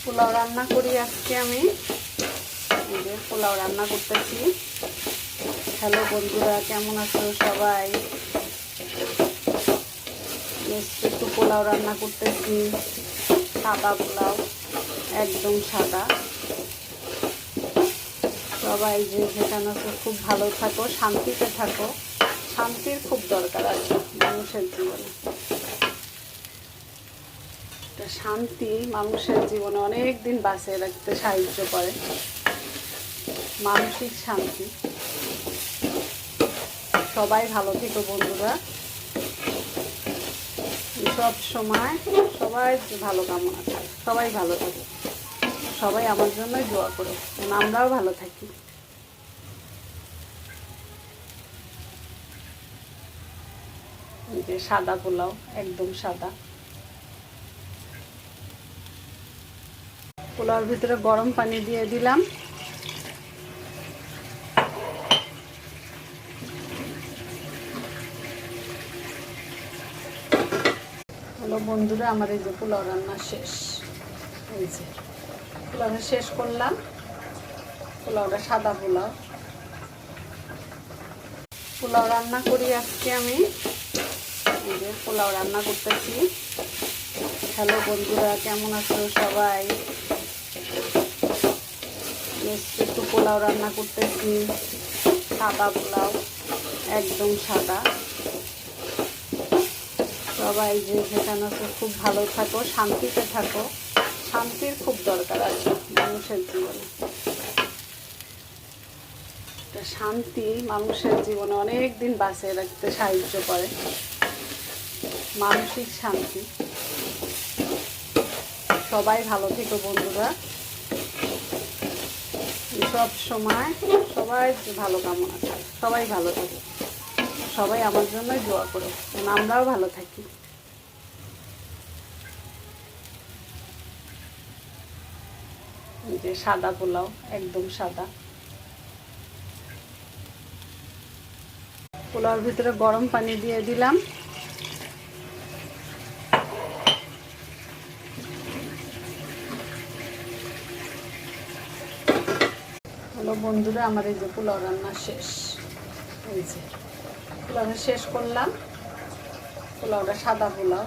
পোলাও রান্না করি আজকে আমি। এই যে পোলাও রান্না করতেছি। হ্যালো বন্ধুরা, কেমন আছো সবাই? একটু পোলাও রান্না করতেছি, সাদা পোলাও, একদম সাদা। সবাই যে যেখানে আছো খুব ভালো থাকো, শান্তিতে থাকো। শান্তির খুব দরকার আছে মানুষের জীবনে। শান্তি মানুষের জীবনে অনেক দিন বাঁচিয়ে রাখতে সাহায্য করে। মানসিক শান্তি। সবাই ভালো থেকো বন্ধুরা, সব সময় সবাই ভালো কামনা করে। সবাই ভালো থাকে, সবাই আমার জন্যই দোয়া করো, আমরাও ভালো থাকি। যে সাদা পোলাও, একদম সাদা। পোলাওর ভিতরে গরম পানি দিয়ে দিলাম। হ্যালো বন্ধুরা, আমার এই যে পোলাও রান্না শেষ। এই যে পোলাওটা শেষ করলাম। পোলাওটা সাদা পোলাও। পোলাও রান্না করি আজকে আমি। এই যে পোলাও রান্না করতেছি। হ্যালো বন্ধুরা, কেমন আছো সবাই? একটু পোলাও রান্না করতেছি, সাদা পোলাও, একদম সাদা। সবাই যে যেখানে আছো খুব ভালো থাকো, শান্তিতে থাকো। শান্তির খুব দরকার আছে মানুষের জীবনে। শান্তি মানুষের জীবনে অনেক দিন বাঁচিয়ে রাখতে সাহায্য করে। মানসিক শান্তি। সবাই ভালো থেকো বন্ধুরা, সব সময় সবাই ভালো কামনা করে। সবাই ভালো থাকে, সবাই আমার জন্যই দোয়া করো, আমরাও ভালো থাকি। যে সাদা পোলাও, একদম সাদা। পোলাওর ভিতরে গরম পানি দিয়ে দিলাম। হ্যালো বন্ধুরা, আমার এই যে পোলাও রান্না শেষ। এই যে পোলাওটা শেষ করলাম। পোলাওটা সাদা পোলাও।